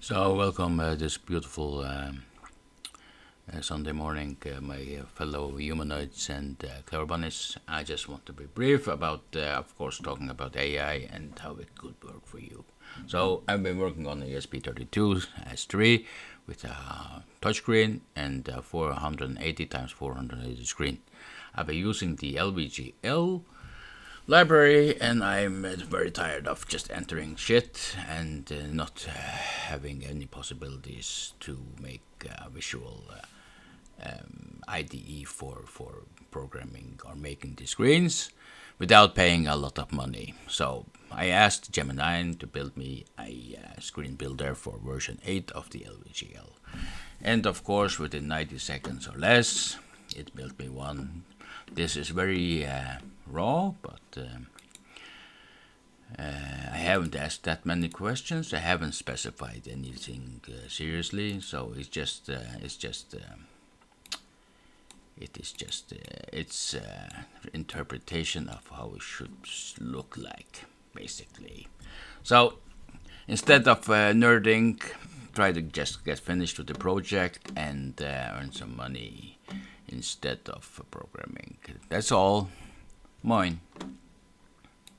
So welcome this beautiful Sunday morning, my fellow humanoids and clever bunnies. I just want to be brief about, of course, talking about AI and how it could work for you. So I've been working on the ESP32 S3 with a touchscreen and 480 times 480 screen. I've been using the LVGL library, and I'm very tired of just entering shit and not having any possibilities to make visual IDE for programming or making the screens without paying a lot of money. So I asked Gemini to build me a screen builder for version 8 of the LVGL. And of course, within 90 seconds or less, it built me one. This is very raw, but I haven't asked that many questions. I haven't specified anything seriously, so it's interpretation of how it should look like, basically. So instead of nerding, try to just get finished with the project and earn some money instead of programming. That's all. Moin.